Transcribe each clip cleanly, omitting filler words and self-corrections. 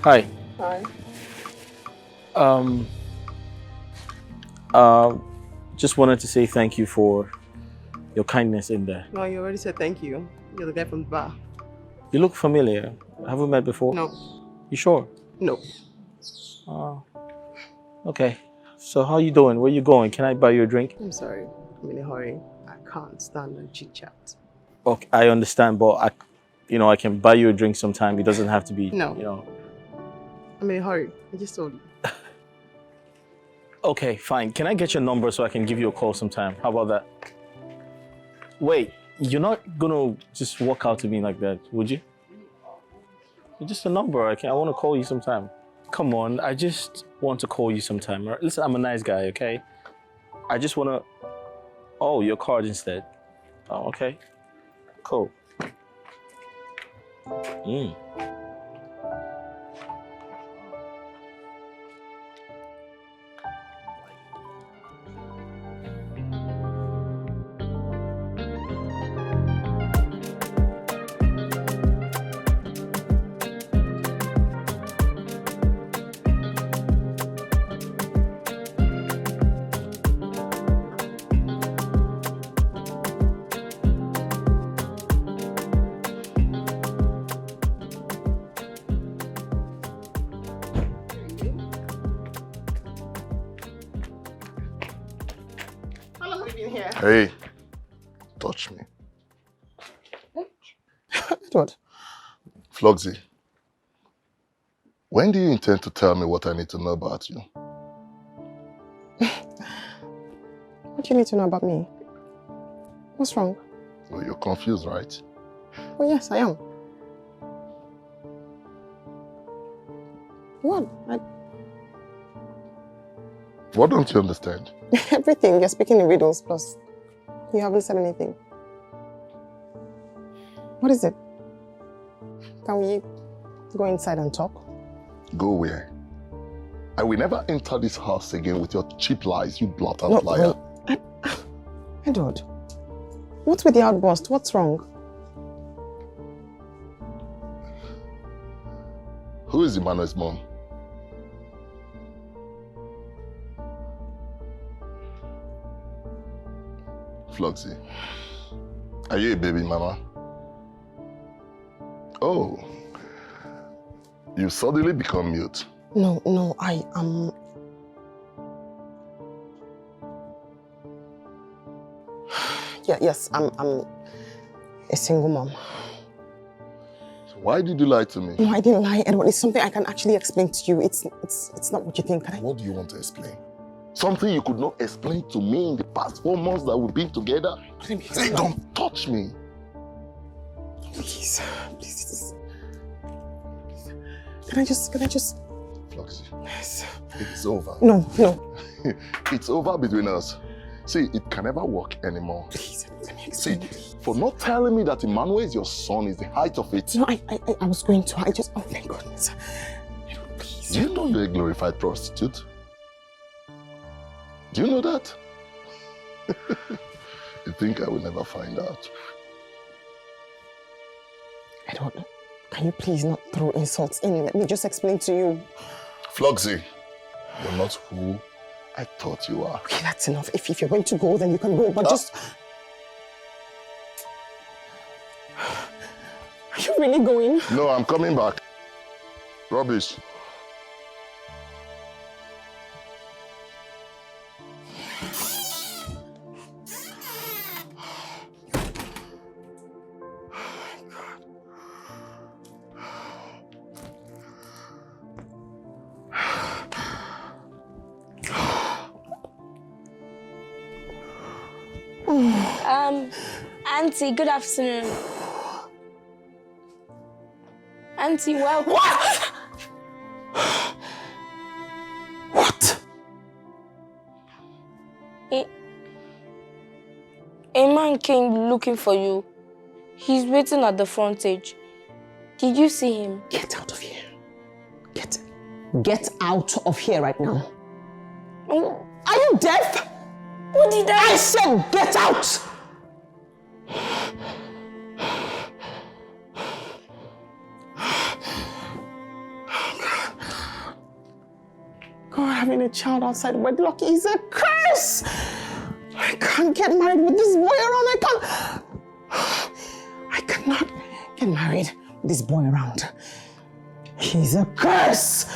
Hi. Hi. Just wanted to say thank you for your kindness in there. No, you already said thank you. You're the guy from the bar. You look familiar. Have we met before? No. You sure? No. Okay. So how you doing? Where you going? Can I buy you a drink? I'm sorry. I'm in a hurry. I can't stand the chit chat. Okay, I understand, but I can buy you a drink sometime. It doesn't have to be. No. I'm in a hurry. I just told you. Okay, fine. Can I get your number so I can give you a call sometime? How about that? Wait, you're not gonna just walk out to me like that, would you? You're just a number. I want to call you sometime. Come on, I just want to call you sometime. Right? Listen, I'm a nice guy, okay? I just wanna. Oh, your card instead. Oh, okay. Cool. Hey, touch me. What? Flogsy, when do you intend to tell me what I need to know about you? What do you need to know about me? What's wrong? Well, you're confused, right? Oh, yes, I am. What? What don't you understand? Everything. You're speaking in riddles, plus you haven't said anything. What is it? Can we go inside and talk? Go where? I will never enter this house again with your cheap lies, you blatant liar. Edward, what's with the outburst? What's wrong? Who is Emmanuel's mom? Flogsy, are you a baby mama? Oh, you suddenly become mute. No, I am... Yes, I'm a single mom. So why did you lie to me? No, I didn't lie, Edward. It's something I can actually explain to you. It's not what you think. What do you want to explain? Something you could not explain to me in the past 4 months that we've been together? Hey, don't touch me. Please. Can I just... Flogsy. Yes. It's over. No. It's over between us. See, it can never work anymore. Please, let me explain. See, for not telling me that Emmanuel is your son is the height of it. No, I was going to. Oh, thank goodness. Please. Do you know you're a glorified prostitute? Do you know that? You think I will never find out? Edward, can you please not throw insults in? Let me just explain to you. Flogsy, you're not who I thought you are. Okay, that's enough. If you're going to go, then you can go, but just... Are you really going? No, I'm coming back. Rubbish. Auntie, good afternoon. Auntie, welcome. What? A man came looking for you. He's waiting at the frontage. Did you see him? Get out of here. Get out of here right now. Oh. Are you deaf? What did I said get out! having a child outside wedlock is a curse. I can't get married with this boy around. I cannot get married with this boy around. He's a curse.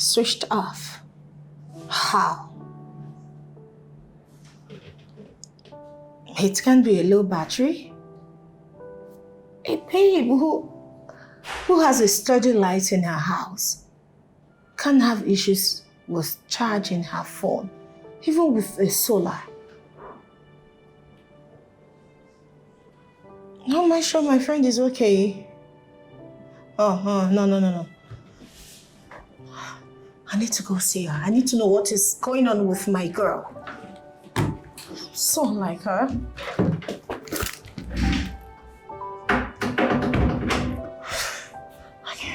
Switched off. How? It can be a low battery. A babe who has a sturdy light in her house can have issues with charging her phone, even with a solar. How am I sure my friend is okay? No. I need to go see her. I need to know what is going on with my girl. So like her. Okay.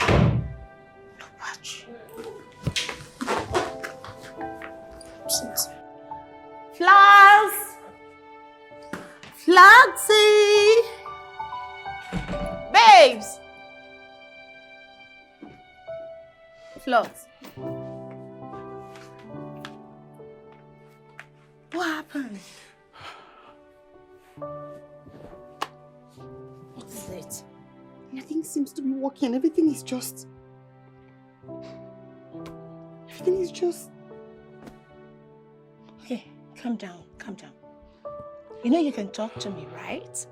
No battery. Flags! Flagsy! Babes! Flags. What happened? What is it? Nothing seems to be working. Everything is just... Okay, calm down. You know you can talk to me, right?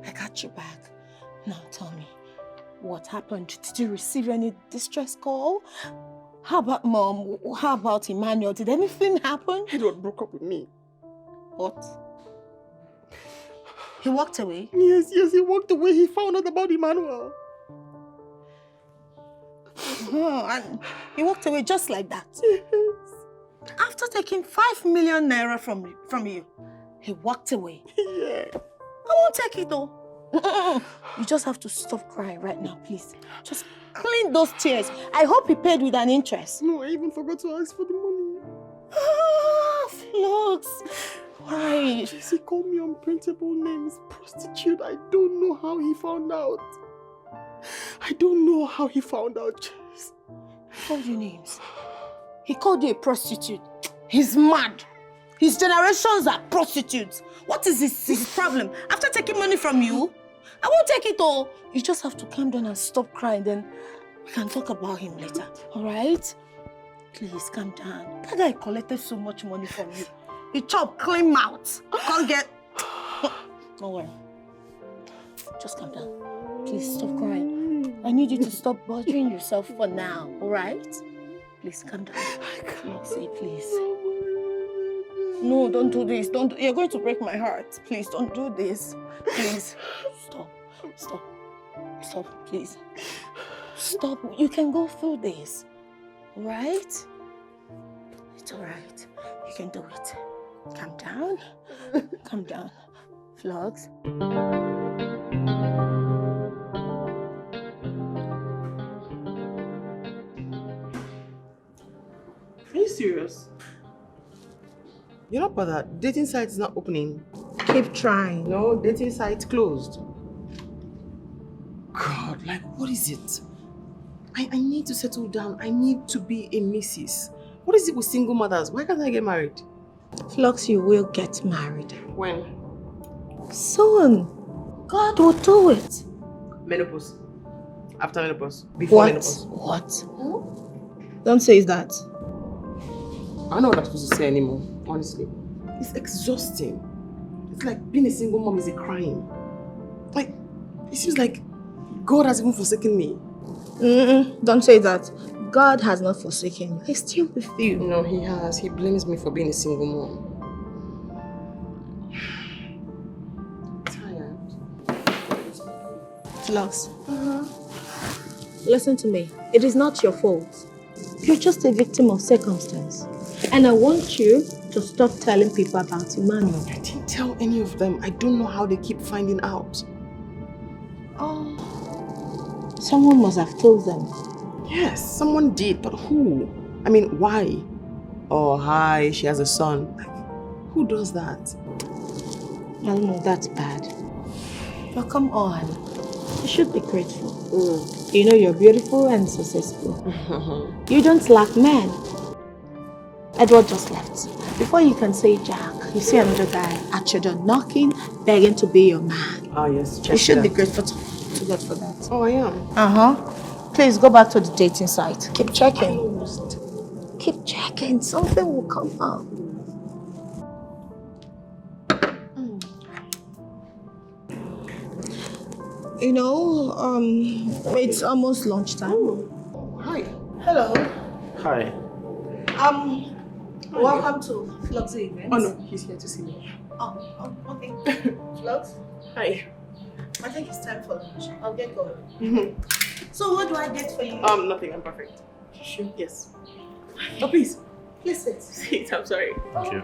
I got your back. Now tell me, what happened? Did you receive any distress call? How about Mom? How about Emmanuel? Did anything happen? Edward broke up with me. What? He walked away? Yes, he walked away. He found out about Emmanuel. And he walked away just like that? Yes. After taking 5 million naira from you, he walked away? Yeah. I won't take it though. You just have to stop crying right now, please. Just clean those tears. I hope he paid with an interest. No, I even forgot to ask for the money. Flux. Why? He called me unprintable names. Prostitute. I don't know how he found out. Jess. He called you names. He called you a prostitute. He's mad. His generations are prostitutes. What is his problem? After taking money from you, I won't take it all. You just have to calm down and stop crying. Then we can talk about him later. All right? Please, calm down. That guy collected so much money from you. He chopped clean mouth. Can't get... Don't worry. Just calm down. Please, stop crying. I need you to stop bothering yourself for now. All right? Please, calm down. Please. No, don't do this. You're going to break my heart. Please, don't do this. Please. Stop, please. Stop. You can go through this. All right? It's all right. You can do it. Calm down. Calm down. Vlogs. Are you serious? You're not bothered. Dating site is not opening. Keep trying. No, dating site closed. God, like, what is it? I need to settle down. I need to be a missus. What is it with single mothers? Why can't I get married? Flux, you will get married. When? Soon. God will do it. Menopause. After menopause. Before menopause. What? Don't say that. I don't know what I'm supposed to say anymore, honestly. It's exhausting. It's like being a single mom is a crime. Like, it seems like God has even forsaken me. Don't say that. God has not forsaken you. He's still with you. No, he has. He blames me for being a single mom. Tired. Flux. Listen to me. It is not your fault. You're just a victim of circumstance. And I want you to stop telling people about Emmanuel. I didn't tell any of them. I don't know how they keep finding out. Someone must have told them. Yes, someone did, but who? I mean, why? Oh, hi, she has a son. Like, who does that? I don't know, that's bad. But come on. You should be grateful. You know you're beautiful and successful. You don't lack men. Edward just left. Before you can say Jack, you see another guy at your door knocking, begging to be your man. Oh, yes. You should be grateful to God for that. Oh, I am. Please go back to the dating site. Keep checking. Keep checking. Something will come up. You know, it's almost lunchtime. Hi. Hello. Hi. Welcome to Fluxy Events. Oh, no, he's here to see me. Oh, okay. Flux, Hi. I think it's time for lunch. I'll get going. So what do I get for you? Nothing. I'm perfect. Sure. Yes. Oh, please. Please sit. Sit. I'm sorry. Thank you.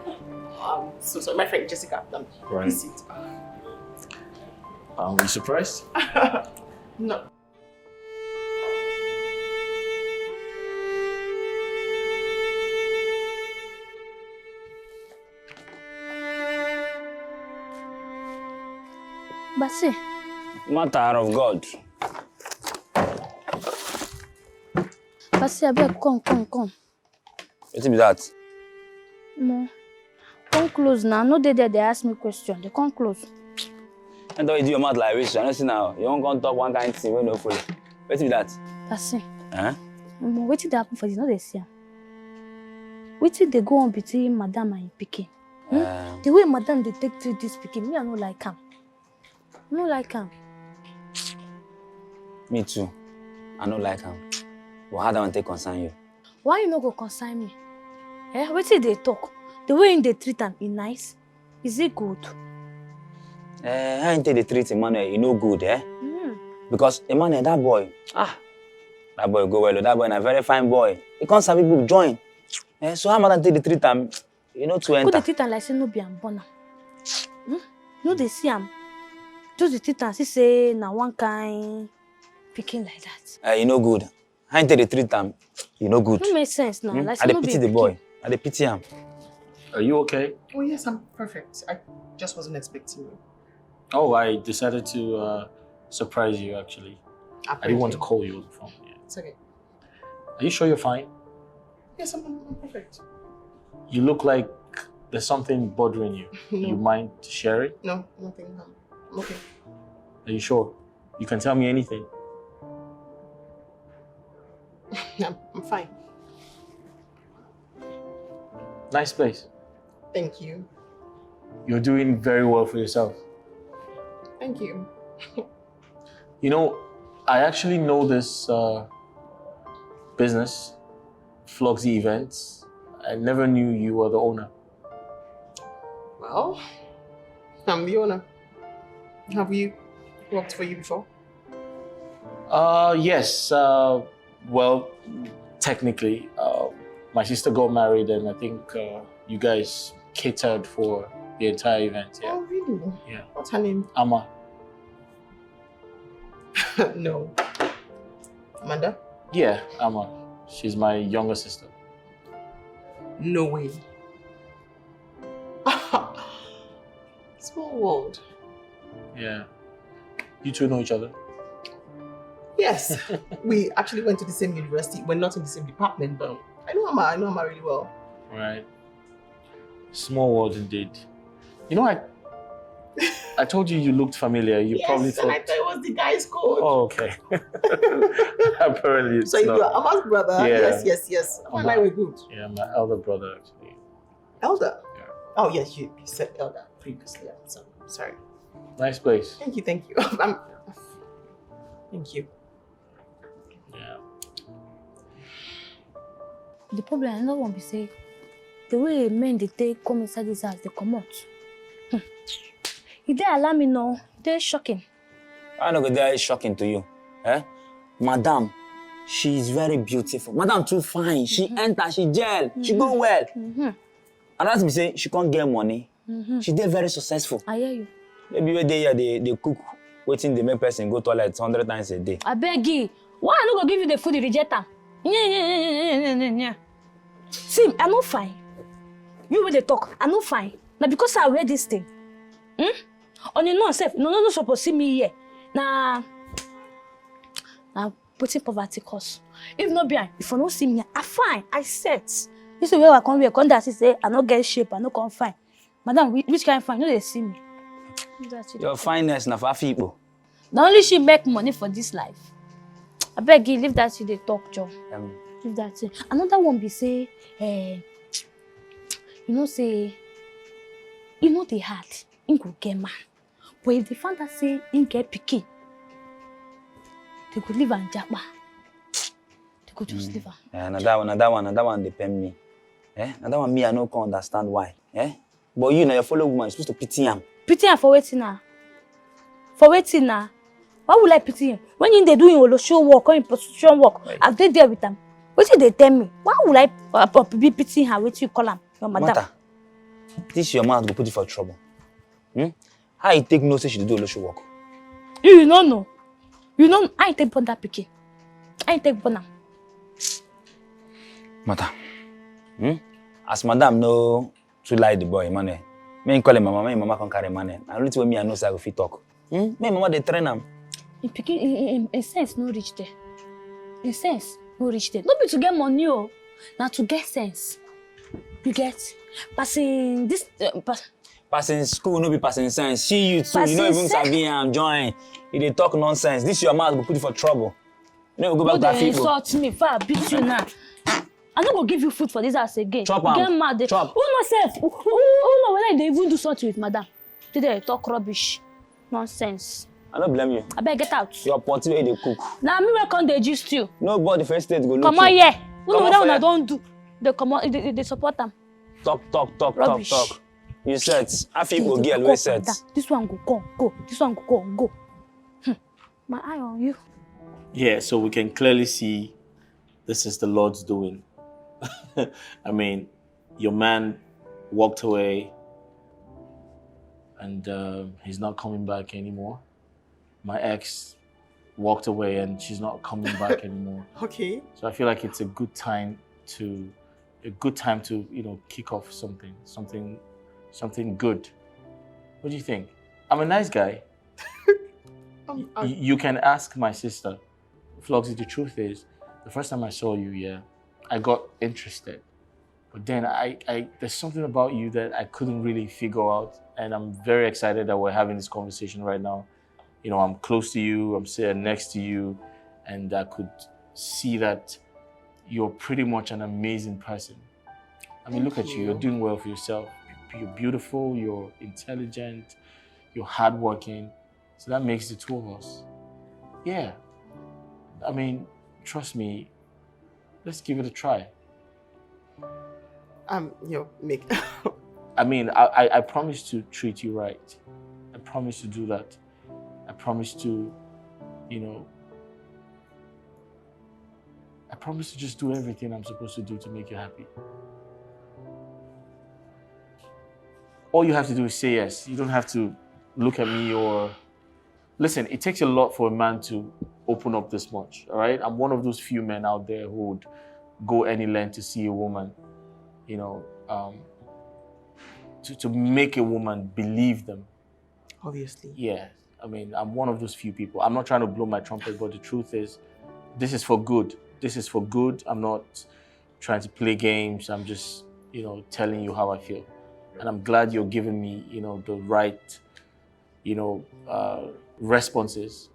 So sorry. My friend Jessica. Right. Please sit. Are you surprised? No. Basi, Matter of God. Basi, abeg, come. What be that? No. Come close now. No dey there, they ask me question. They come close. I don't do your mouth like this. I don't see now. You won't come talk one kind of thing when no follow. What be that? Basi, Huh? wetin dey happen for this? No dey see am. Wetin dey go on between madam and pikin? The way madam dey take treat this pikin, me I no like am. No like am. Me too. I don't like him. But how do I take concern you? Why you no go consign me? Wetin dey talk? The way they treat am, e nice? Is it good? How you take the treat Emmanuel? You know good, Because Emmanuel, that boy, that boy go well. That boy is a very fine boy. He can't have people join. So how madam take the treat am? You know to enter. Put the treat am like say no be am born am. No dey see am. Just the treat am see say na one kind pikin like that. You know good. How you take the treat am? You know good. No make sense now. Like I say no be pity the pikin. boy. I pity him. Are you okay? Oh, yes, I'm perfect. I just wasn't expecting you. Oh, I decided to surprise you, actually. I didn't want to call you on the phone. Yeah. It's okay. Are you sure you're fine? Yes, I'm perfect. You look like there's something bothering you. No. You mind sharing? No, nothing. I'm okay. Are you sure? You can tell me anything. I'm fine. Nice place. Thank you. You're doing very well for yourself. Thank you. You know, I actually know this business, Fluxy Events. I never knew you were the owner. Well, I'm the owner. Have you worked for you before? Yes. Well, technically, my sister got married, and I think you guys catered for the entire event. Yeah. Oh, really? Yeah. What's her name? Amma. No. Amanda? Yeah, Amma. She's my younger sister. No way. Small world. Yeah. You two know each other? Yes. We actually went to the same university. We're not in the same department, but I know Amma really well. Right. Small world indeed. You know, I told you looked familiar. You probably Yes, thought. and I thought it was the guy's code. Oh, okay. Apparently it's So not. you're Amma's brother? Yeah. Yes. Amma and I were good. Yeah, my elder brother actually. Elder? Yeah. Oh, yes, you said elder previously. So, sorry. Nice place. Thank you. Thank you. Yeah. The problem I no wan be say the way men dey take come inside this house dey comot. E dey alarming no, dey shocking. I know that is shocking to you. Madam, she is very beautiful. Madam too fine. She enter, she gel, she go well. And that's me say she can't get money. She did very successful. I hear you. Maybe when they cook waiting they make person go toilet 100 times a day. I beg you. Why I no go give you the food you reject am? Yeah. See, I no fine. You wey dey talk, I no fine. Now because I wear this thing. On your non self, no supposed see me here. Now putting poverty cause. If not behind, if you no see me, I fine, I set. This is where I come here, come that say I no get shape, I no come fine. Madam, which kind of fine? No, they see me. Your fineness na for people. Not only she make money for this life. I beg you, leave that to the talk, Joe. Leave that to. Another one be say, say, they hard. In go get man. But if they find out say in get picky, they could live and japa. They could just live and. Another one depend me. Another one me I no can understand why. But you know your fellow woman is supposed to pity him. Pity him for waiting now. For waiting now. Why would I pity him? When they do in show work or in position work, I've been there with them. What did they tell me? Why would I be pitying her? What you call him? Your madam. Mata, this your man go put you for trouble. How you take no say she do show work? You don't know. You know I ain't take born that picky. I ain't take born am. Mata, as madam no to lie the boy, Emmanuel. Me call him mama, me mama can carry Emmanuel. I only me I know say I go fit talk. Me mama they train am. In sense no reach there. In sense no reach there. Not be to get money, now to get sense. You get passing this passing school no be passing sense. See you too. You know even sabi am join. You dey talk nonsense. This your mouth go put you for trouble. You know go back to that people. Insult me, for I beat you now. I no go give you food for this house again. Chop am. Get mad. Chop. Who know self? Who know when they even do something with madam? Today talk rubbish, nonsense. I don't blame you. I better get out. Your potty where they cook. Now me welcome they just you. Nobody first state go look. Come on here. Who know that one I don't do? They come on. They support them. Talk. Rubbish. You said I feel go girl we said. This one go. This one go. My eye on you. Yeah, so we can clearly see this is the Lord's doing. I mean, your man walked away and he's not coming back anymore. My ex walked away and she's not coming back anymore. Okay. So I feel like it's a good time to kick off something good. What do you think? I'm a nice guy. You can ask my sister. Flogsy, the truth is, the first time I saw you, I got interested. But then there's something about you that I couldn't really figure out. And I'm very excited that we're having this conversation right now. You know, I'm close to you, I'm sitting next to you, and I could see that you're pretty much an amazing person. I mean, look at you, you're doing well for yourself. You're beautiful, you're intelligent, you're hardworking. So that makes the two of us. Yeah. I mean, trust me, let's give it a try. Mick. I mean, I promise to treat you right. I promise to do that. I promise to, I promise to just do everything I'm supposed to do to make you happy. All you have to do is say yes. You don't have to look at me or... Listen, it takes a lot for a man to open up this much, all right? I'm one of those few men out there who would go any length to see a woman, to make a woman believe them. Obviously. Yeah, I mean, I'm one of those few people. I'm not trying to blow my trumpet, but the truth is, this is for good. This is for good. I'm not trying to play games. I'm just, telling you how I feel. And I'm glad you're giving me, the right, responses.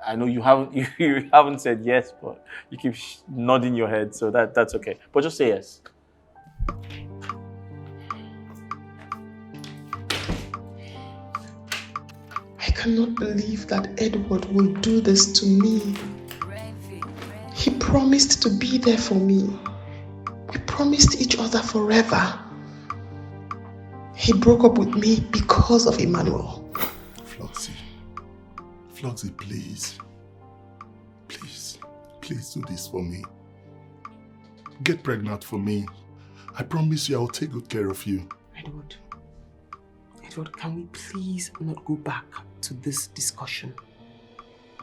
I know you haven't said yes, but you keep nodding your head, so that's okay. But just say yes. I cannot believe that Edward will do this to me. He promised to be there for me. We promised each other forever. He broke up with me because of Emmanuel. Flogsy, please. Please do this for me. Get pregnant for me. I promise you I will take good care of you. Edward, can we please not go back to this discussion?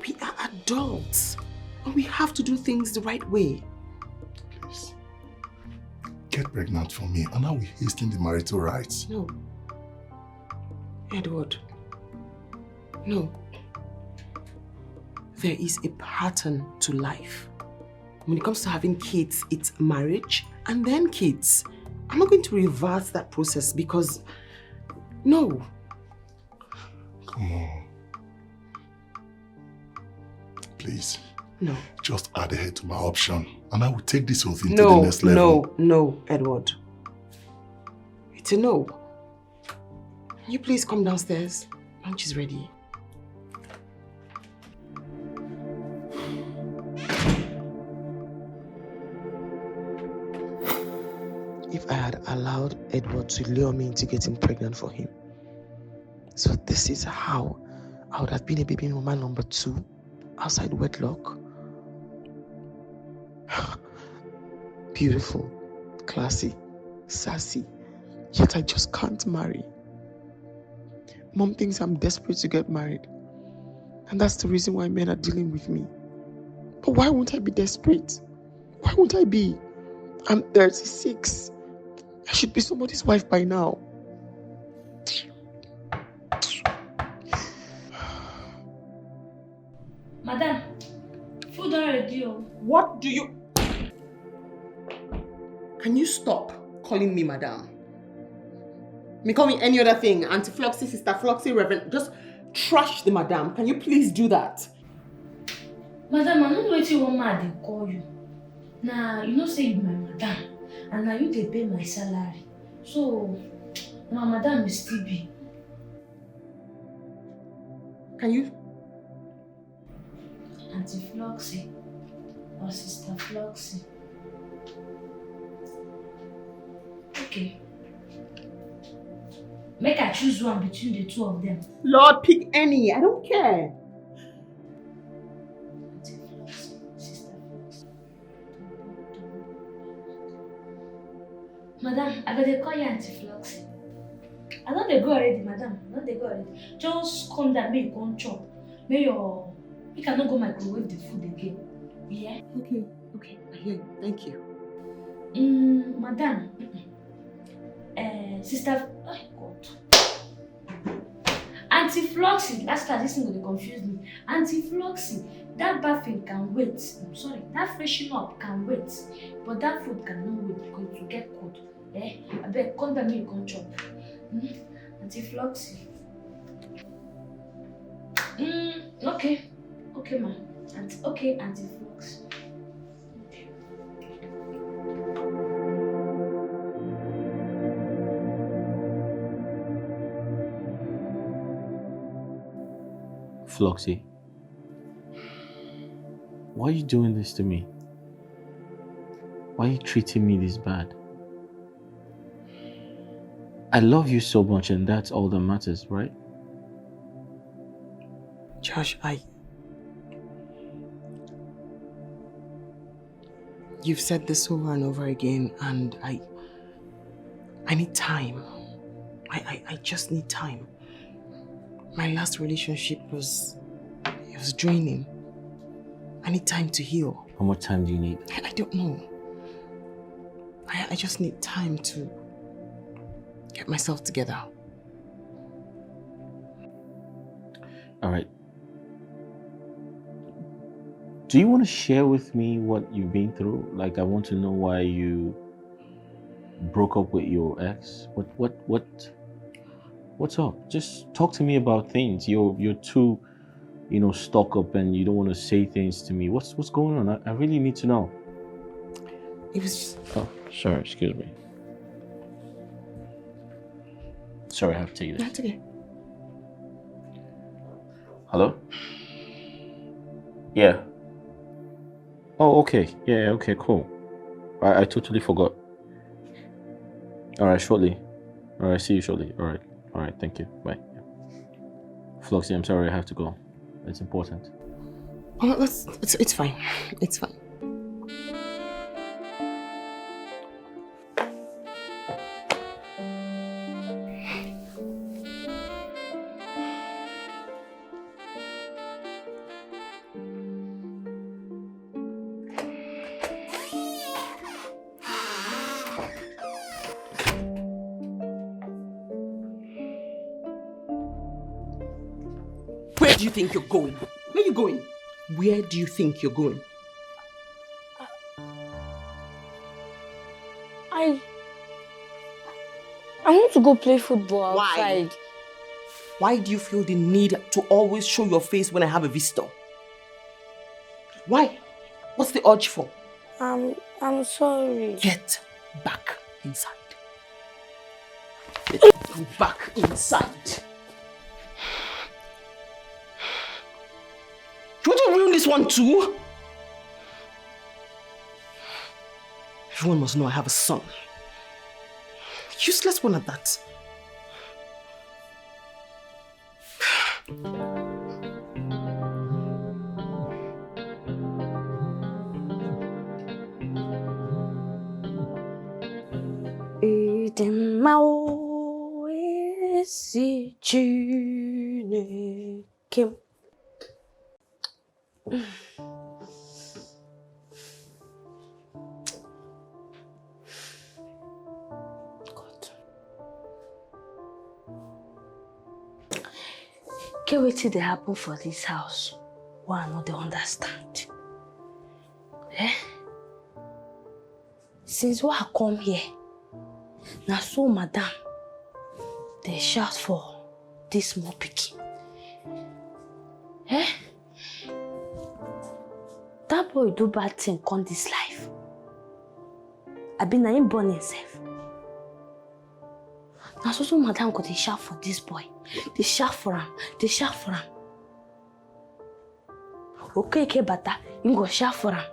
We are adults. And we have to do things the right way. Please. Get pregnant for me and I will hasten the marital rights. No. Edward. No. There is a pattern to life. When it comes to having kids, it's marriage and then kids. I'm not going to reverse that process because, no. Come on. Please. No. Just add a head to my option and I will take this whole thing to the next level. No, Edward. It's a no. Can you please come downstairs? Lunch is ready. If I had allowed Edward to lure me into getting pregnant for him, so this is how I would have been a baby mama number 2 outside wedlock. Beautiful, classy, sassy, yet I just can't marry. Mom thinks I'm desperate to get married, and that's the reason why men are dealing with me. But why won't I be desperate? Why won't I be? I'm 36. I should be somebody's wife by now. Madam, food already. What do you... Can you stop calling me madam? Me call me any other thing. Auntie Floxy, Sister Floxy, Reverend. Just trash the madam. Can you please do that? Madam, I don't know what you want me to call you. Now, you know say you my madam. And now you dey pay my salary. So, my madam will still be. Can you? Auntie Floxy or Sister Floxy. Okay. Make I choose one between the two of them. Lord, pick any. I don't care. Auntie Floxy, Sister Floxy. Madam, I gotta call you Auntie Floxy. I know they go already, madam. I know they go already. Just come down, make you go chop. You cannot go microwave the food again. Yeah? Okay. I hear you. Thank you. Madam. Sister. Oh, God. Auntie Floxy. That's why this thing will confuse me. Auntie Floxy. That bathing can wait. I'm sorry. That freshen up can wait. But that food cannot wait because it will get cold. I beg, come down, you can chop. Auntie Floxy. Okay. Okay, ma. Okay, Auntie Floxy. Floxy, why are you doing this to me? Why are you treating me this bad? I love you so much and that's all that matters, right? Josh, You've said this over and over again, and I need time. I just need time. My last relationship was draining. I need time to heal. How much time do you need? I don't know. I just need time to get myself together. All right. Do you want to share with me what you've been through? Like, I want to know why you broke up with your ex. What's up? Just talk to me about things. You're too, stuck up and you don't want to say things to me. What's going on? I really need to know. It was just... Oh, sorry, excuse me. Sorry, I have to take this. That's okay. Hello? Yeah. Oh, okay. Yeah, okay, cool. I totally forgot. All right, shortly. All right, see you shortly. All right, thank you. Bye. Yeah. Floxy, I'm sorry, I have to go. It's important. Oh, it's fine. It's fine. do you think you're going? Where are you going? Where do you think you're going? I want to go play football outside. Why do you feel the need to always show your face when I have a visitor? Why? What's the urge for? I'm sorry. Get back inside. Get back inside. You want to ruin this one too? Everyone must know I have a son. Useless one at that. Si tu ne qu'aimes. Get wetin dey happen for this house. Why I no dey understand? Since I come here, na so madam they shout for this small pikin. That boy do bad thing come this life. I been na him born himself. Now so madam go dey shout for this boy. They shout for him. They shout for him. Okay, bata, him go shout for him.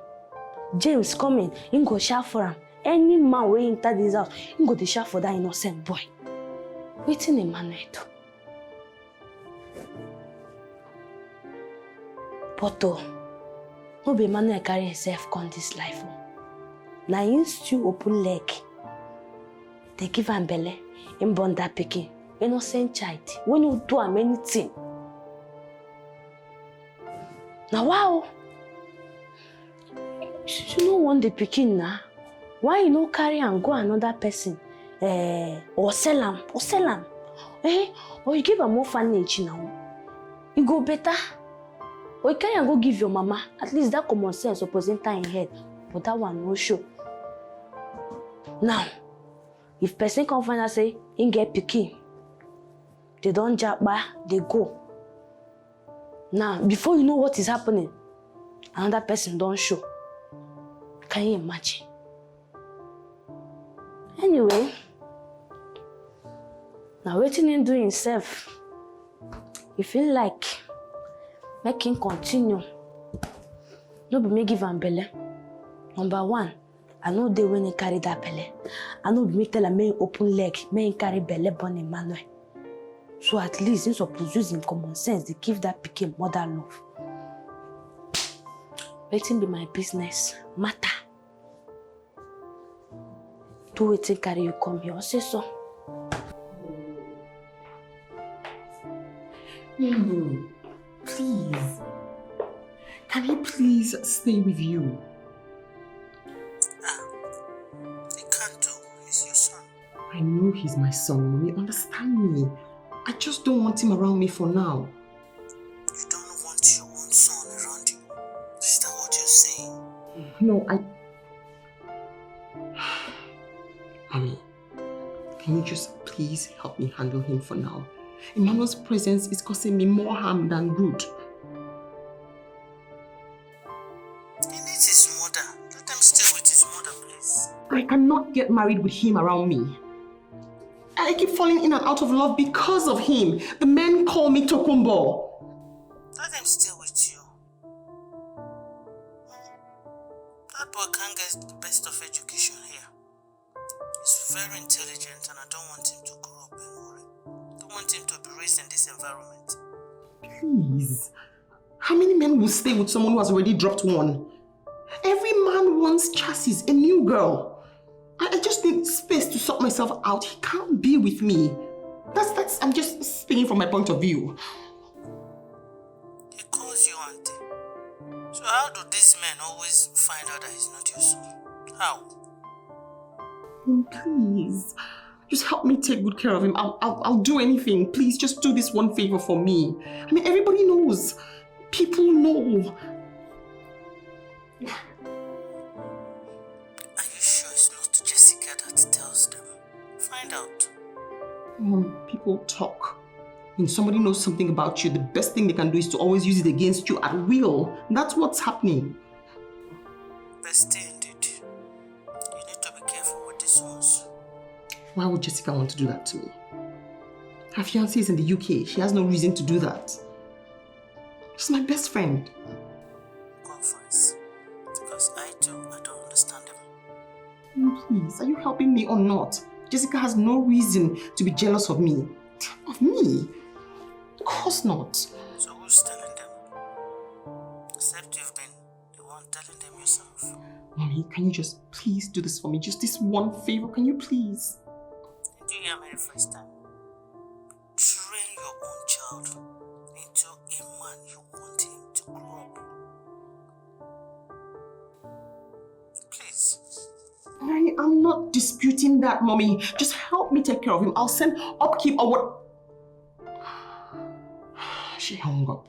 James coming, him go shout for him. Any man wey enter this house, him go dey shout for that innocent boy. Wetin Emmanuel do? But no be Emmanuel carry himself come this life. Na him still open leg. They give am belle, him born that pikin. Innocent child, when you do am anything. Now wow. You no want the pikin na? Why you no carry and go another person? Or sell am, or you give am orphanage now. You go better. Or you carry and go give your mama. At least that common sense suppose enter in head. But that one no show. Now, if person come find out say, he get pikin, they don't jabba, they go. Now, before you know what is happening, another person don't show. Can you imagine? Anyway, now waiting him do himself. You feel like make him continue. No be me give him belle. Number one, I know they when he carry that belle. I know me tell him me open leg, me carry belle born Emmanuel. So at least he suppose use him common sense to give that pikin mother love. Waiting be my business matter. Do wetin carry you come here, say so. No, please. Can he please stay with you? He can't do. He's your son. I know he's my son, Mommy. Understand me. I just don't want him around me for now. You don't want your own son around you. Is that what you're saying? No, Mommy, can you just please help me handle him for now? Emmanuel's presence is causing me more harm than good. He needs his mother. Let him stay with his mother, please. I cannot get married with him around me. I keep falling in and out of love because of him. The men call me Tokumbo. Let him stay with you. That boy can't get the best of education here. He's very intelligent and I don't want him to grow up and worry. I don't want him to be raised in this environment. Please. How many men will stay with someone who has already dropped one? Every man wants chassis, a new girl. I just need space to sort myself out. He can't be with me. I'm just speaking from my point of view. He calls you auntie. So how do these men always find out that he's not your son? How? Please. Just help me take good care of him. I'll do anything. Please, just do this one favor for me. I mean, everybody knows. People know. Are you sure it's not Jessica that tells them? Find out. Mom, people talk. When somebody knows something about you, the best thing they can do is to always use it against you at will. That's what's happening. Bestie indeed. You need to be careful with these ones. Why would Jessica want to do that to me? Her fiancé is in the UK. She has no reason to do that. She's my best friend. Conference. Because I don't understand them. Please, are you helping me or not? Jessica has no reason to be jealous of me. Of me? Of course not. So who's telling them? Except you've been the one telling them yourself. Mommy, can you just please do this for me? Just this one favor, can you please? Did you hear me the first time? Train your own child into a man you want him to grow up. Please. I'm not disputing that, Mommy. Just help me take care of him. I'll send upkeep or what. She hung up.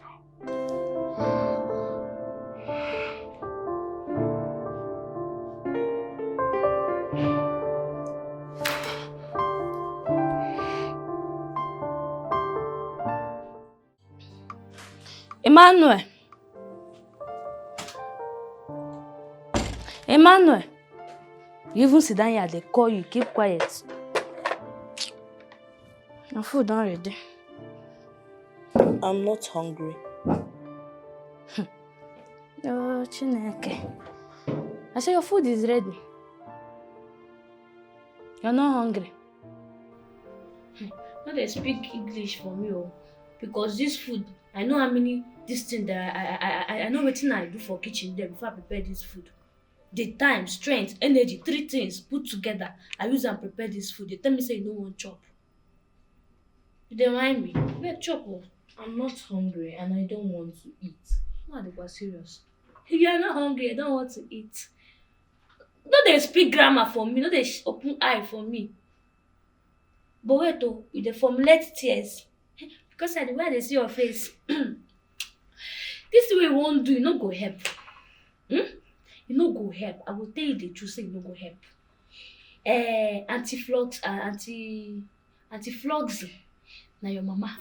Emmanuel, you even sit down here, they call you, keep quiet. Your food done ready. I'm not hungry. Oh, Chineke. I say your food is ready. You're not hungry. Not they speak English for me, because this food, I know how many this thing that I know what I do for kitchen there before I prepare this food. The time, strength, energy, 3 things put together. I use and prepare this food. They tell me say you no want chop. You don't mind me? Wait, chop. I'm not hungry and I don't want to eat. No, they were serious. You are not hungry. I don't want to eat. No, they speak grammar for me. No, they open eye for me. But wait, though, with the formulate tears, because I the way they see your face, this way you won't do. You no go help. You no go help. I will tell you the truth. Say you no go help. Anti-flux, anti-flux. Na your mama.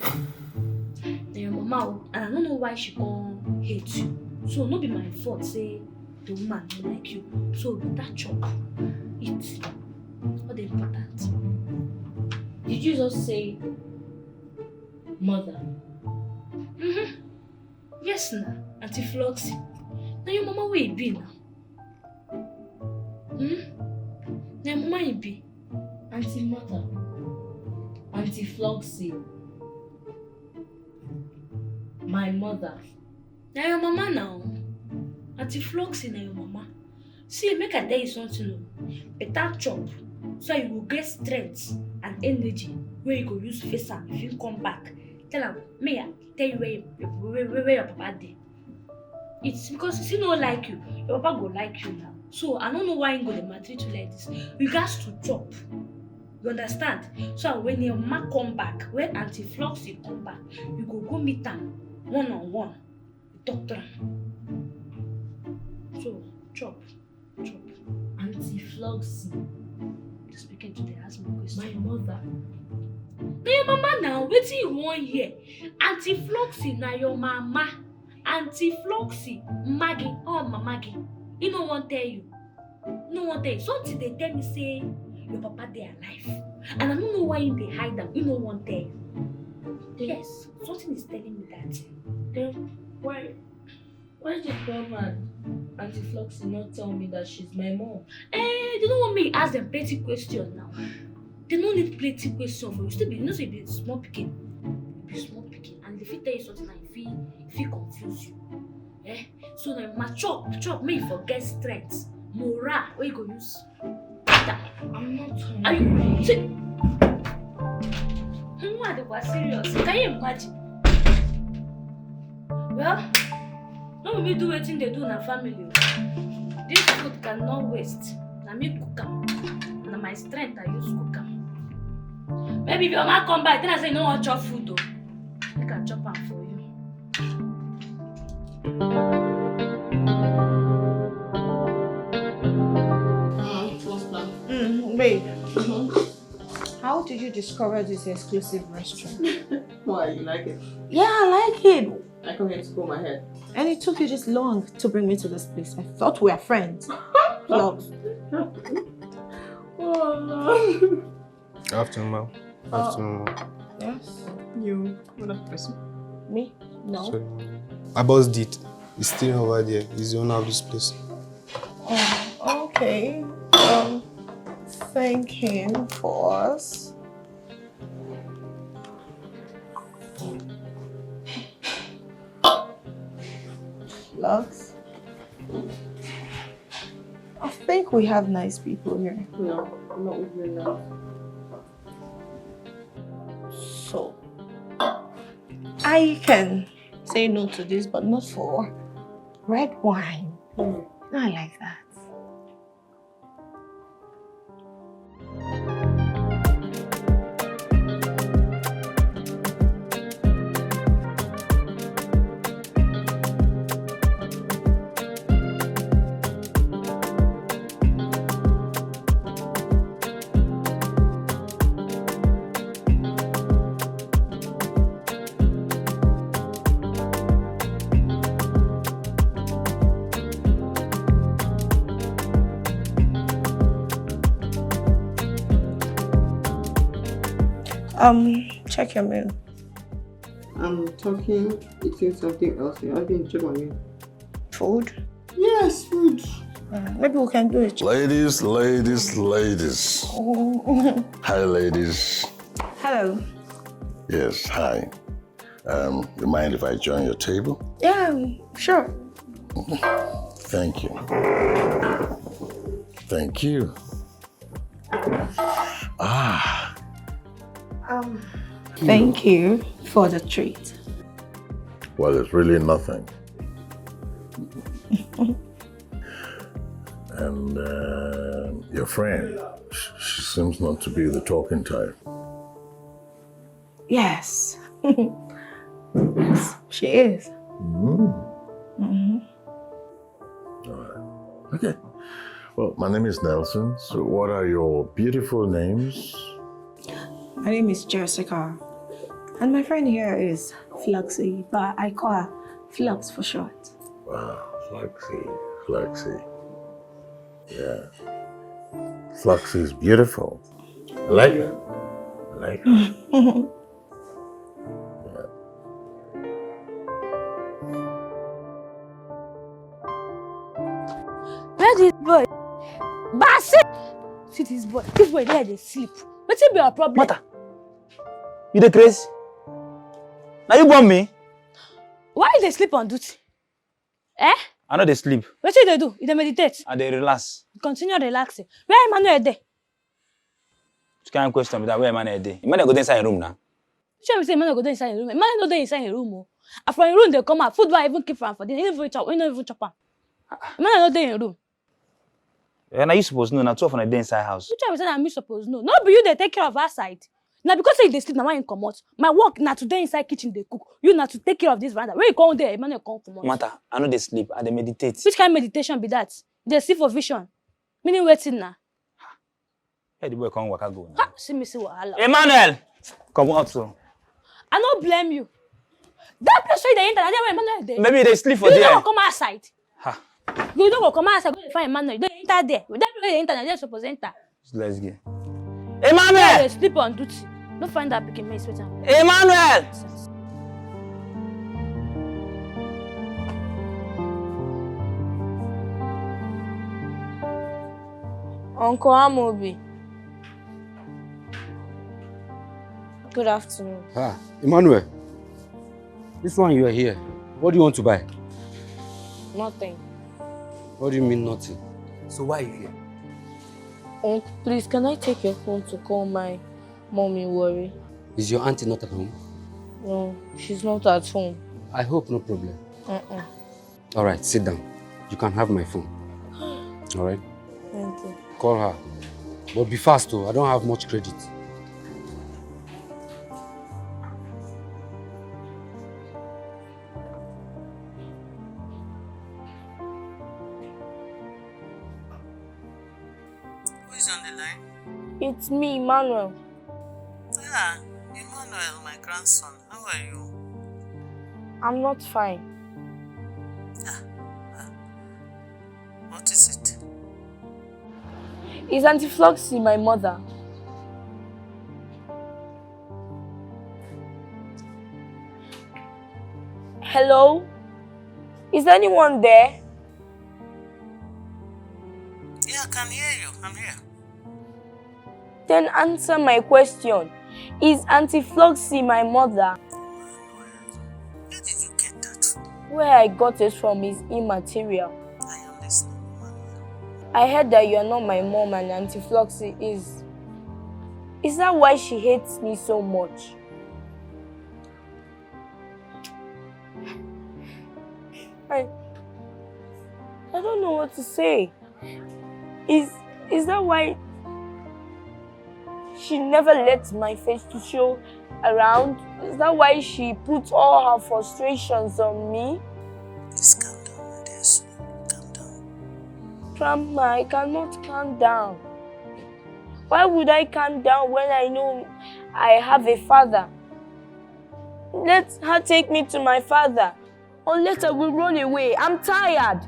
Na your mama, and I don't know why she gon hate you. So no be my fault. Say the woman don't like you. So that chop, eat. What the important? Did you just say mother? Yes, na anti-flux. Na your mama where you be now? Na your mama you be? Anti-mother. Anti-Floxy. My mother. Na your mama now. Anti-flux na your mama. See, make I tell you something. Better chop, so you will get strength and energy where you go use face am if you come back. Tell am, may I tell you where your papa dey. It's because he no like you. Your papa go like you now. So I don't know why he go dey maltreat you like this. You got to chop. You understand? So when your mama come back, when anti-flux come back, you go meet am one-on-one. You talk to am. So chop. Anti-Floxy. Speaking to the husband question. My mother. Na your mama now, wetin you wan hear? Anti-Floxy na your mama. Anti-Floxy, Maggie, oh my Maggie. He no wan tell you. No wan tell you. Something they tell me say your papa dey alive. And I don't know why they hide them. He no wan tell you. Yes, something is telling me that. Then why did Grandma Anti-Floxy not tell me that she's my mom? They don't want me to ask them plenty questions now. They don't need plenty questions for you. Still be, you know, say be small picking. Be small picking. And if he tell you something, like if he confuse you. So now mature, make you forget strength. Morale, where you go use. I'm not hungry. Are you see? They were serious. Can you imagine? Well, no me do anything they do in a family. This food cannot waste. Na me cook am. Na my strength I use cook am. Maybe if your mama come back, then I say you don't want chop food though. I can chop am for you. Babe. How did you discover this exclusive restaurant? Why, you like it? Yeah, I like it. I come here to comb my hair. And it took you this long to bring me to this place. I thought we were friends. Vlogs. Afternoon, ma'am. Afternoon. Yes. You, what person? Me? No. Sorry. My boss did. He's still over there. He's the owner of this place. Oh, okay. Thank him for us. Vlogs. I think we have nice people here. No, I'm not with you now. So, I can say no to this, but not for red wine. I like that. Check your mail. I'm talking, eating something else. I didn't check my mail. Food? Yes, food. Maybe we can do it. Ladies. Hi, ladies. Hello. Yes, hi. You mind if I join your table? Yeah, sure. Thank you. Thank you. Thank you for the treat. Well, it's really nothing. And your friend, she seems not to be the talking type. Yes. Yes, she is. All right. Okay. Well, my name is Nelson. So what are your beautiful names? My name is Jessica. And my friend here is Fluxy, but I call her Flux for short. Wow, Fluxy. Yeah. Fluxy is beautiful. I like her. Yeah. Where this boy? Bassett! See this boy. This boy there they sleep. What's be your problem? Mata, you the crazy? Now you want me? Why they sleep on duty? Eh? I know they sleep. What do they do? They meditate. And they relax. Continue relaxing. Where Emmanuel there? Which kind of question with that? Where Emmanuel there? Emmanuel go inside your room now. Which say Emmanuel go inside your room? Emmanuel no dey inside your room. And from your room they come out. Food I even keep from for them. You don't even chop am. Emmanuel no dey in your room. And now you supposed to know now 12 on a day inside house. Which say I'm supposed no. No be you they take care of our side. Now because say they sleep, now why you come out? My work now today inside kitchen they cook. You now to take care of this veranda. When you come there, Emmanuel come from out. Mata, I know they sleep and they meditate. Which kind of meditation be that? They see for vision. Meaning waiting now. Hey, the boy come waka go now. Ha! See me see wahala. Emmanuel! Come out so. I don't blame you. That place where they enter, that's where Emmanuel there. Maybe they sleep for You there. don't go come outside. Ha. You don't go come outside, go find Emmanuel. You don't enter there. That place where they enter, they're supposed to enter. Let's go. They Emmanuel! sleep on duty. Don't find that picking me sweet. Emmanuel! Uncle Amobi. Good afternoon. Ah, Emmanuel. This one you are here. What do you want to buy? Nothing. What do you mean nothing? So why are you here? Uncle, please, can I take your phone to call my mommy worry? Is your auntie not at home? No, she's not at home. I hope no problem. Uh-uh. All right, sit down. You can have my phone. All right? Thank you. Call her. But be fast, though. I don't have much credit. It's me, Emmanuel. Ah, Emmanuel, my grandson. How are you? I'm not fine. What is it? Is Auntie Floxy my mother? Hello? Is anyone there? Yeah, I can hear you. I'm here. Then answer my question. Is Auntie Floxy my mother? Where did you get that from? Where I got it from is immaterial. I am listening, Emmanuel. I heard that you are not my mom and Auntie Floxy is. Is that why she hates me so much? I don't know what to say. Is that why she never lets my face to show around? Is that why she puts all her frustrations on me? Please calm down, my dear soul. Calm down. Grandma, I cannot calm down. Why would I calm down when I know I have a father? Let her take me to my father. Or let her will run away. I'm tired.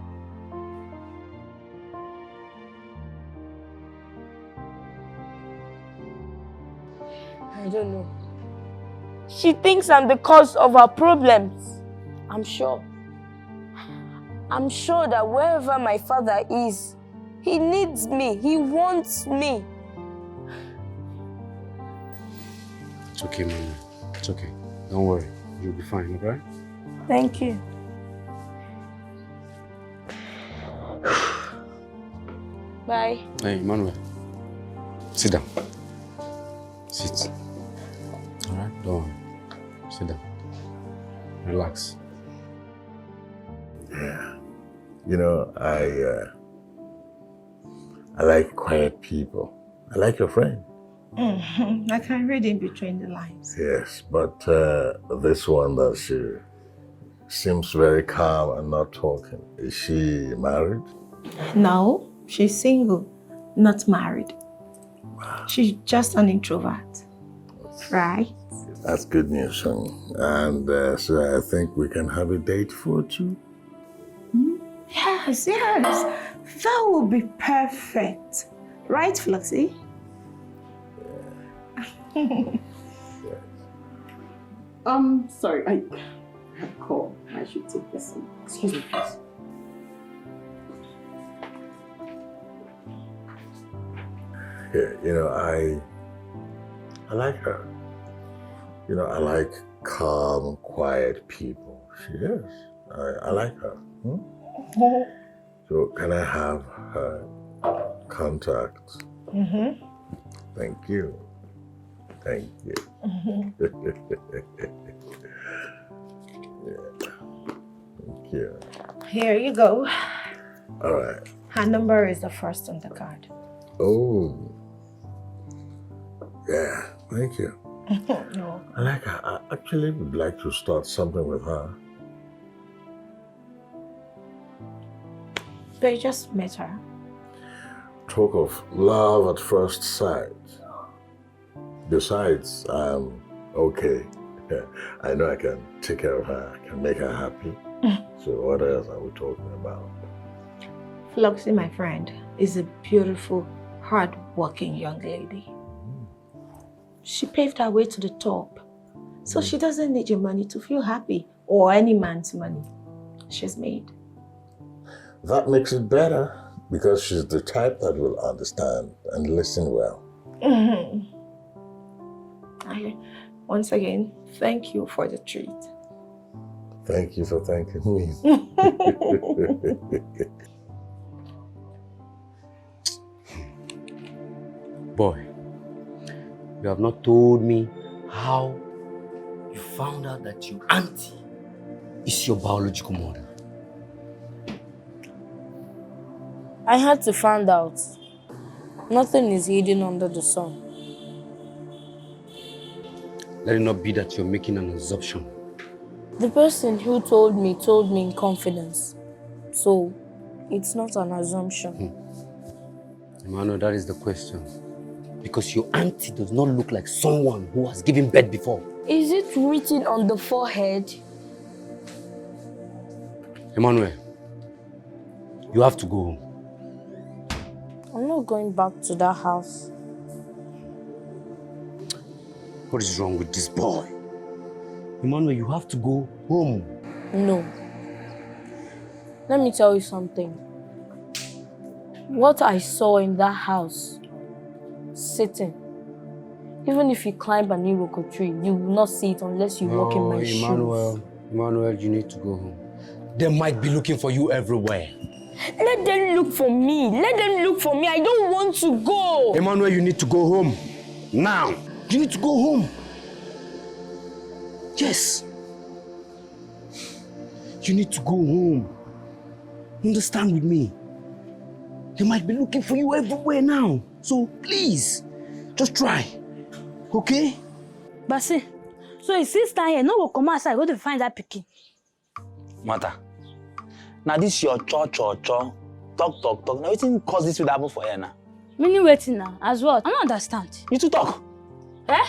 I don't know. She thinks I'm the cause of her problems. I'm sure. I'm sure that wherever my father is, he needs me. He wants me. It's okay, Mama. It's okay. Don't worry. You'll be fine, alright? Thank you. Bye. Hey, Emmanuel. Sit down. Sit. Alright? Don't worry. Sit down. Relax. Yeah. You know, I like quiet people. I like your friend. I can read in between the lines. Yes, but this one that she seems very calm and not talking. Is she married? No, she's single, not married. She's just an introvert, right? That's good news, son. And so I think we can have a date for two. Yes, yes. That would be perfect. Right, Floxy? Sorry, I have a call. I should take this one. Excuse me, please. Yeah, you know, I like her. You know, I like calm, quiet people. She is. I like her. So can I have her contact? Thank you. Thank you. Yeah. Thank you. Here you go. All right. Her number is the first on the card. Oh. Yeah, thank you. No. I like her. I actually would like to start something with her. But you just met her. Talk of love at first sight. Besides, I'm okay. I know I can take care of her. I can make her happy. So what else are we talking about? Floxy, my friend, is a beautiful, hard-working young lady. She paved her way to the top. So she doesn't need your money to feel happy, or any man's money. She's made. That makes it better because she's the type that will understand and listen well. Once again, thank you for the treat. Thank you for thanking me. Boy, you have not told me how you found out that your auntie is your biological mother. I had to find out. Nothing is hidden under the sun. Let it not be that you're making an assumption. The person who told me in confidence. So, it's not an assumption. Emmanuel, that is the question. Because your auntie does not look like someone who has given birth before. Is it written on the forehead? Emmanuel, you have to go home. I'm not going back to that house. What is wrong with this boy? Emmanuel, you have to go home. No. Let me tell you something. What I saw in that house, sitting, even if you climb an iroko tree, you will not see it unless you walk in my shoes. Emmanuel, you need to go home. They might be looking for you everywhere. Let them look for me. Let them look for me. I don't want to go. Emmanuel, you need to go home. Now. You need to go home. Yes. You need to go home. Understand with me? They might be looking for you everywhere now. So please, just try. Okay? Basi, so his sister here no go come outside go to find that pikin. Mata, now this your talk. Now wetin cause this to happen for here now? Meaning waiting now, as well. I don't understand. You two talk. Eh?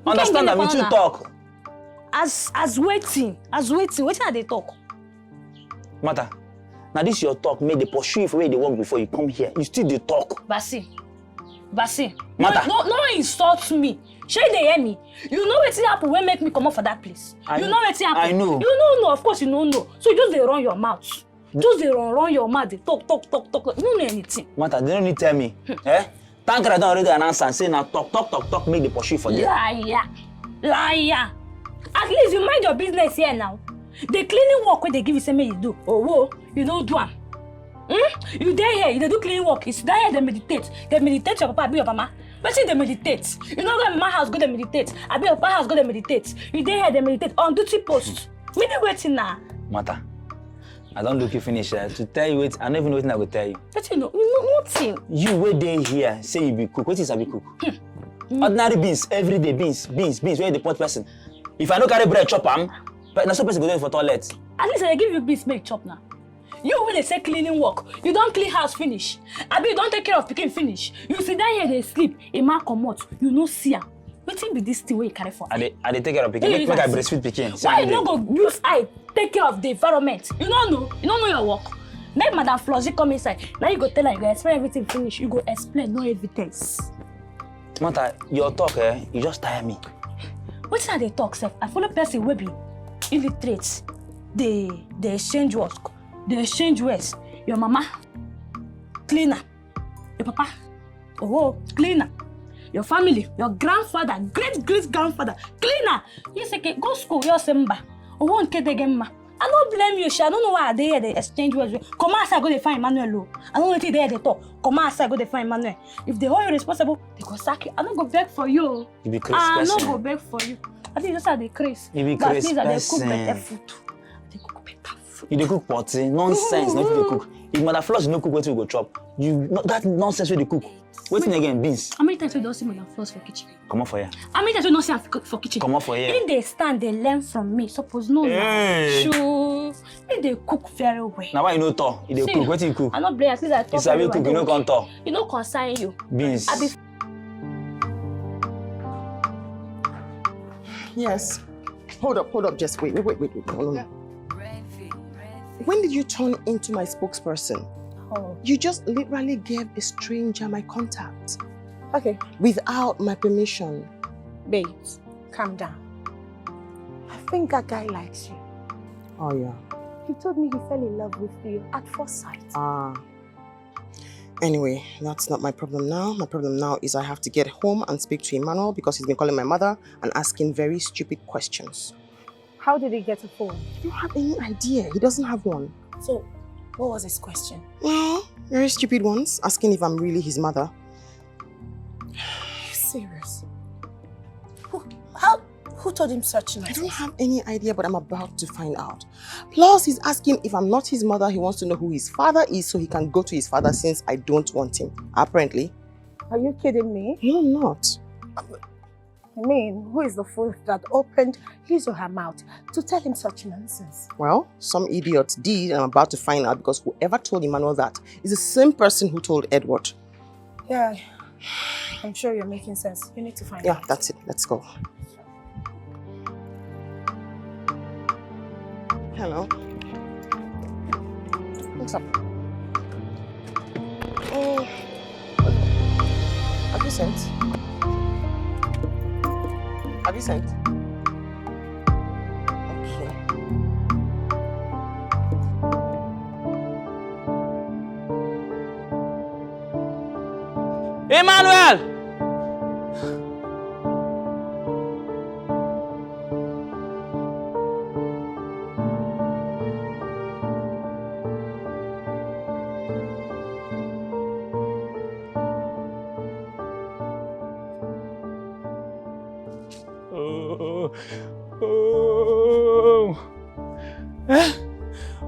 Understand that we two talk. As waiting, waiting are they talk? Mata, now this your talk made they pursue you for where they work before you come here. You still they talk. Basi, Mata. no insult me. Shey they hear me? You know wetin happen when make me come up for that place. You know wetin happen? I know. You don't know, of course you don't know. So you just they run your mouth. Just they run your mouth, they talk. You don't know anything. Mata, they don't need to tell me. Eh? Tankara don't already announce and say now talk, make the pursue for there. Liar. At least you mind your business here now. The cleaning work where they give you say make you do. Oh, you don't do am. You there here, you do cleaning work. You sit there here, they meditate. They meditate your papa, be your mama. But see, they meditate. You know when my house go they meditate. I be your papa house go they meditate. You there here, they meditate on duty post. Me dey waiting now. Mata, I don't look you finish to tell you wait. I don't even know what I will tell you. But you know nothing. You wait there here, say you be cook. What is I be cook? Ordinary beans, everyday beans. Where the pot person? If I no carry bread, chop am. But na so person go there for toilet. At least I give you beans make chop now. You when they say cleaning work, you don't clean house finish. Abi you don't take care of pikin finish. You sit down here they sleep. A man come out, you no see am. Wetin be this thing where you carry for? I dey take care of pikin. Make I breastfeed pikin. Why you no go use eye take care of the environment? You don't know your work. Make Madam Flossie come inside. Now you go tell her you go explain everything finish. You go explain no evidence. Mata, your talk you just tire me. Wetin I dey talk sef? I follow person wey be illiterate. They exchange words. They exchange words. Your mama, cleaner. Your papa, cleaner. Your family, your grandfather, great-grandfather, cleaner. You say, go school, you're Simba. I don't blame you, I don't know why they exchange words. Come outside, go they find Emmanuel. I don't know if they talk. Come outside, go they find Emmanuel. If they hold you responsible, they go sack you. I don't go beg for you. You be crazy I person. don't go beg for you. I think just how they crazy. You be crazy person. They cook better food. They cook better food. You dey cook potty, nonsense. Not dey cook. If Mother Floss no cook, wetin we go chop? That nonsense wey dey cook. Wetin again? Beans. How many times you don't see Mother Floss for kitchen? Come on for here. How many times you don't see am for kitchen? Come on for here. If they stand, they learn from me. Suppose no. Sure. If they cook very well. Now why you no talk? You dey cook. Wetin you cook? I no blame you. Since I talk very well. You sabi cook, you no come talk. You no concern you. Beans. Yes. Hold up, just wait. Hold on. When did you turn into my spokesperson? Oh. You just literally gave a stranger my contact. Okay. Without my permission. Babes, calm down. I think that guy likes you. Oh, yeah. He told me he fell in love with you at first sight. Anyway, that's not my problem now. My problem now is I have to get home and speak to Emmanuel because he's been calling my mother and asking very stupid questions. How did he get a phone? I don't have any idea. He doesn't have one. So, what was his question? Well, very stupid ones. Asking if I'm really his mother. Serious? Who told him such nonsense? I don't have any idea, but I'm about to find out. Plus, he's asking if I'm not his mother. He wants to know who his father is so he can go to his father since I don't want him. Apparently. Are you kidding me? No, I'm not. I mean, who is the fool that opened his or her mouth to tell him such nonsense? Well, some idiot did, and I'm about to find out because whoever told Emmanuel that is the same person who told Edward. Yeah, I'm sure you're making sense. You need to find Yeah, out. that's it. Let's go. Hello. What's up? Have you sent? Have you sent? Okay. Emmanuel!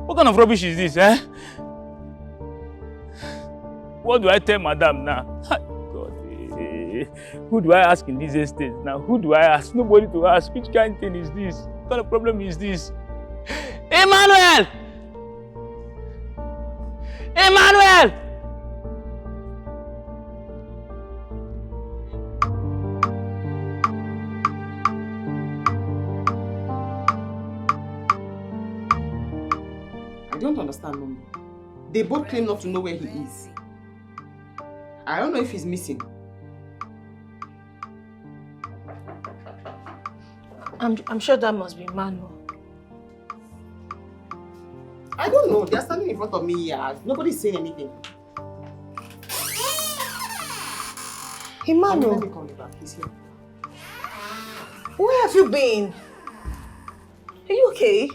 What kind of rubbish is this, eh? What do I tell madam now? God, who do I ask in this estate now? Who do I ask? Nobody to ask. Which kind of thing is this? What kind of problem is this? Emmanuel! Emmanuel! I don't understand, Mommy. They both claim not to know where he is. I don't know if he's missing. I'm sure that must be Manu. I don't know. They're standing in front of me here. Nobody's saying anything. Emmanuel, Let me call you back. He's here. where have you been? Are you okay?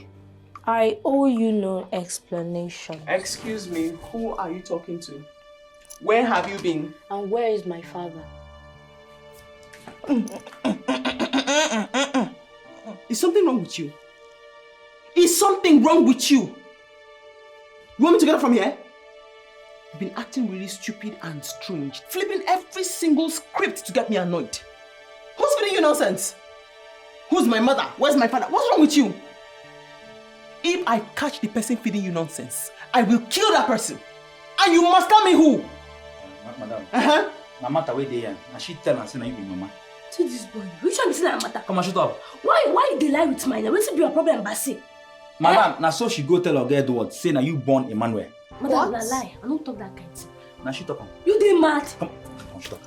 I owe you no explanation. Excuse me, who are you talking to? Where have you been? And where is my father? Is something wrong with you? Is something wrong with you? You want me to get up from here? You've been acting really stupid and strange, flipping every single script to get me annoyed. Who's feeding you nonsense? Who's my mother? Where's my father? What's wrong with you? If I catch the person feeding you nonsense, I will kill that person. And you must tell me who. Madam. Uh-huh. My mother wait there. And she tell her say na you be mama. See this boy. Which one is that matter? Come on, shut up. Why they lie with my name? What's be your problem, Basi? Madam, na so she go tell her girl what? Say na you born Emmanuel. Madam, na lie. I don't talk that kind of thing. Na she talk am. You dey mad? Come on, shut up.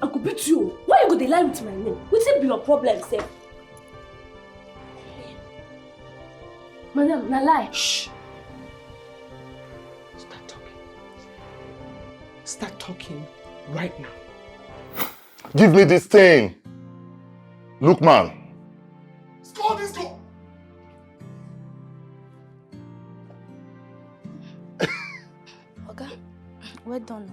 I could beat you. Why you go dey lie with my name? What's be your problem, sir? Madam, na lie. Shh. Start talking. Start talking right now. Give me this thing. Look, man. Score this door. Okay, well done.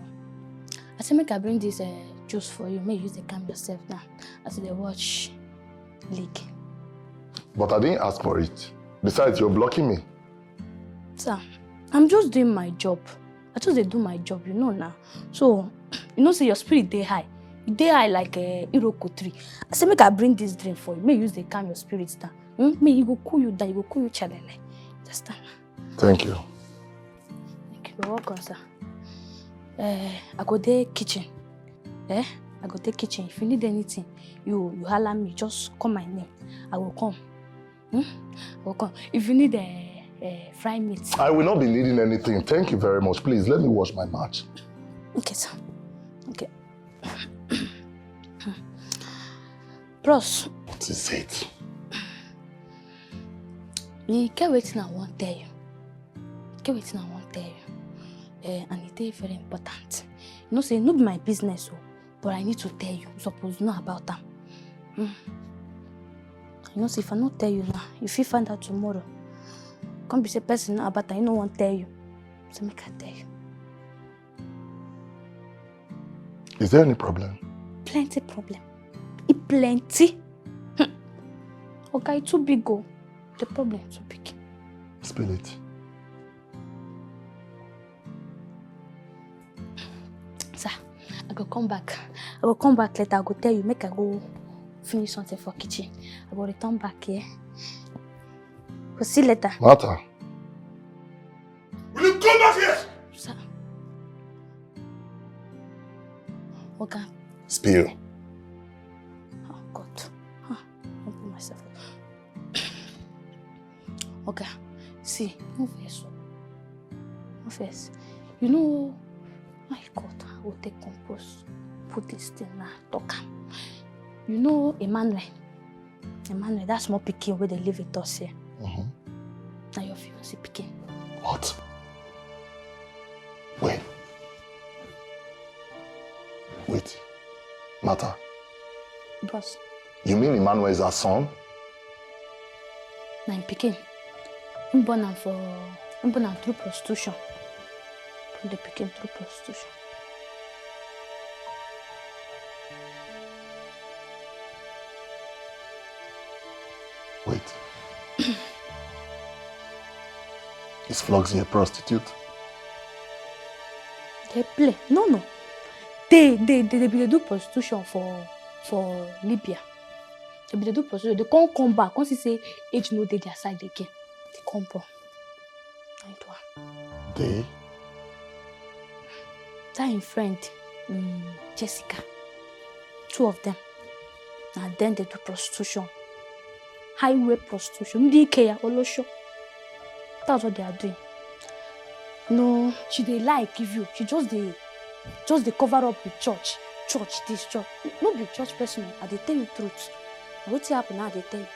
I say make I bring this juice for you. May you use the calm yourself now. As they watch league. But I didn't ask for it. Besides, you're blocking me. Sir, I'm just doing my job. I just dey do my job, you know now. So, you know, say your spirit dey high. You dey high like a Iroko tree. I say make I bring this drink for you. May you use the calm your spirit down. May you go cool you down. You go cool you chalele. Understand? Thank you. You're welcome, sir. I go there kitchen. I go there kitchen. If you need anything, you holler me. Just call my name. I will come. I will come. If you need fry meat. I will not be needing anything. Thank you very much. Please, let me wash my mouth. Okay, sir. Okay. Bros. What is it? You get waiting I want tell you. Get waiting I want tell you. And it is very important. You know, say no be my business, but I need to tell you. You're supposed to know about them. You know, say if I not tell you now, if you find out tomorrow, come be say person about that, you no want tell you. So make I tell you. Is there any problem? Plenty problem. Plenty. Okay, too big go. The problem too big. Spill it. Sir, I go come back. I will come back later. I go tell you, make I go finish something for kitchen. I will return back here. We'll see later. Martha. Will you come back here? Sir. Okay. spill. Oh, God. Huh. I'll put myself up. Okay. See, no face. No face. You know, my God, I will take compose. Put this thing now, talk. You know, Emmanuel, that's more picking where they live with us here. Now your fiancé picking. What? Wait. Mata. Boss. You mean Emmanuel is our son? Now I'm picking. I'm born through prostitution. From the picking through prostitution. Wait. Is Floxy a prostitute? They play. No. They do prostitution for Libya. They do prostitution. They can't come back. Once you say age no they their side again. They come back. They? That in friend, Jessica. 2 of them. And then they do prostitution. Highway prostitution. That's what they are doing. No, she they lie give you. She just they cover up with church. This church. No be church person. I they tell you truth. What's happening now? They tell you.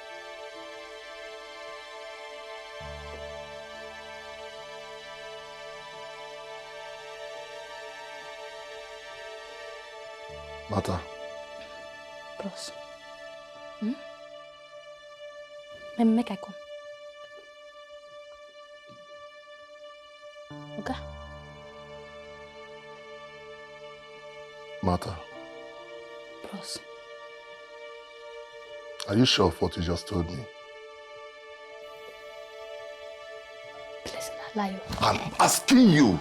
Mata. Bros. Let me make I come. Okay. Mata. Bros. Are you sure of what you just told me? Please, I lie. I'm asking you.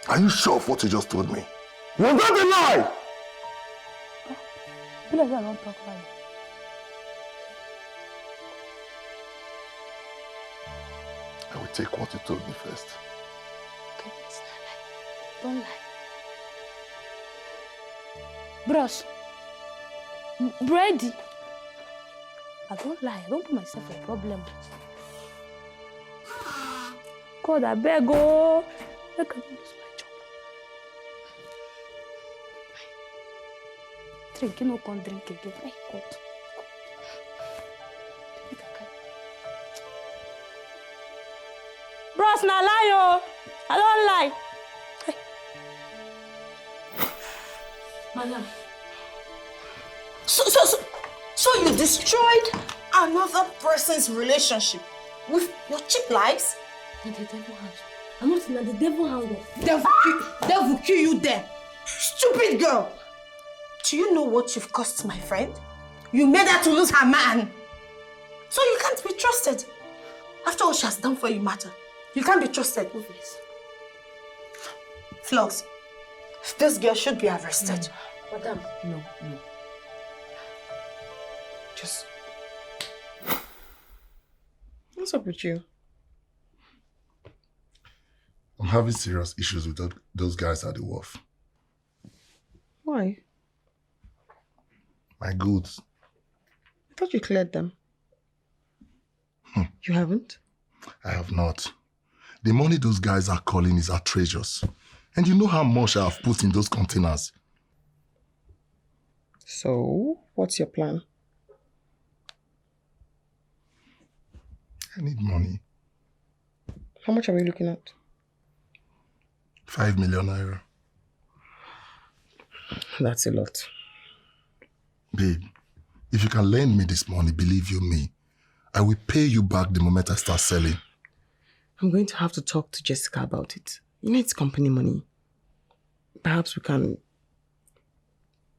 Are you sure of what you just told me? Was that a lie? Please, I don't talk about it. I will take what you told me first. Okay, it's not lie. Don't lie. Bros. Brady. I don't lie. I don't put myself in problem. God, I beg oh. I can't lose my job. Drink, you know, can't drink again. My God. Bros, na lie oh. I don't lie. Madam. So you destroyed another person's relationship with your cheap lies? The devil hand. I'm not in the devil hand. Devil kill you there. Stupid girl. Do you know what you've cost my friend? You made her to lose her man. So you can't be trusted. After all she has done for you, Mata, you can't be trusted. Obvious. Flox, this girl should be arrested. Madam. No. Just... What's up with you? I'm having serious issues with those guys at the wharf. Why? My goods. I thought you cleared them. You haven't? I have not. The money those guys are calling is outrageous. And you know how much I have put in those containers. So, what's your plan? I need money. How much are we looking at? 5 million naira. That's a lot. Babe, if you can lend me this money, believe you me, I will pay you back the moment I start selling. I'm going to have to talk to Jessica about it. You know it's company money. Perhaps we can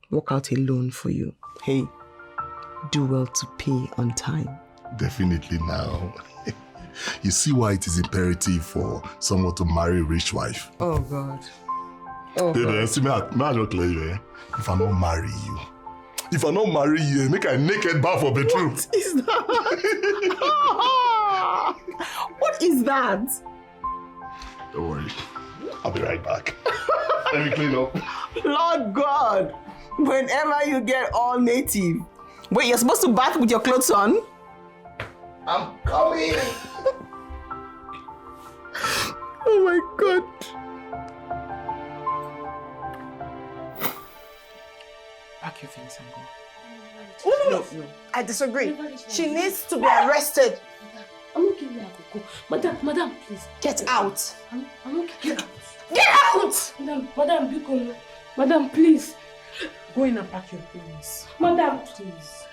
work out a loan for you. Hey, do well to pay on time. Definitely now. You see why it is imperative for someone to marry a rich wife. Oh God. Oh Baby, God. see me, if I don't marry you, make a naked bar for bedroom. What is that? What is that? Don't worry. I'll be right back. Let me clean up. Lord God. Whenever you get all native. Wait, you're supposed to bath with your clothes on? I'm coming. Oh my God. Pack your things and go. No. I disagree. She needs to be arrested. I'm okay with her. Madam, please. Get out. I'm okay. Get out! Madam, Bcos. Madam, please. Go in and pack your things. Madam, Please.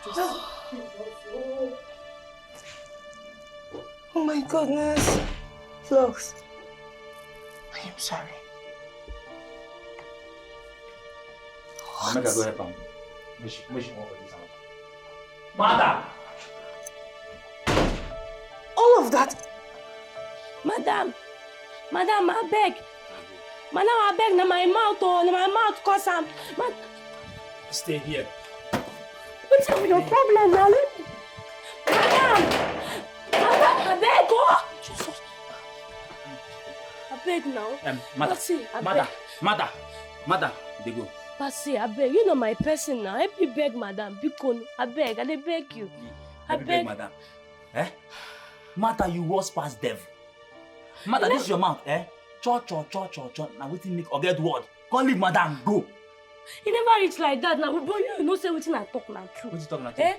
Oh my goodness. Flux. I am sorry. I'm gonna go help him. Which one for this house? Mother! All of that. Madam, I beg. Madam, I beg, na my mouth cause I'm... Stay here. What's your problem now? Madam, I beg, oh! Jesus. I beg now. Mother, they go. Pasi, I beg, you know my person now. Help me beg, madam. Bcos, I beg, I beg you. I beg, madam. Eh? Mother, you was past devil. Mother, this is your mouth, eh? Cho. Now waiting make or get word. Can't leave madam, go. He never reach like that now. But you know say wetin I talk now true. What you talking about? Eh?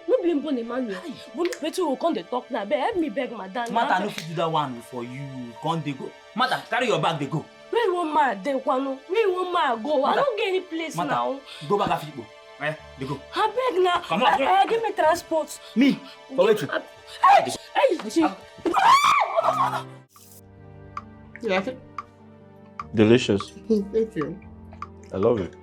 No blame Bon Emmanuel. Wetin will come dey talk now? Help me beg madam. Mother, no fit do that one for you. Can't they go? Mother, carry your bag, they go. Where you want ma dey kwano? Where you want ma go? I don't get any place Mother, now. Go back after you. Eh? They go. I beg now. Come on. Give me transport. Me? For wait. Hey, You like it? Delicious. Thank you. I love it.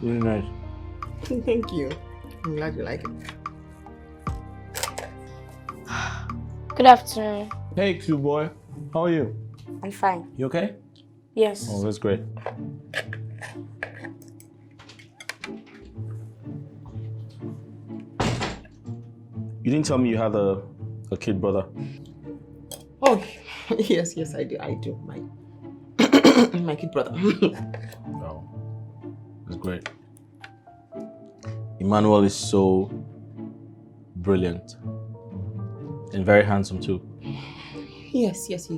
Really nice. Thank you. I'm glad you like it. Good afternoon. Hey, cute boy. How are you? I'm fine. You okay? Yes. Oh, that's great. You didn't tell me you had a kid brother. Oh, yes, I do. My kid brother. Oh, that's great. Emmanuel is so brilliant and very handsome too. Yes, he is.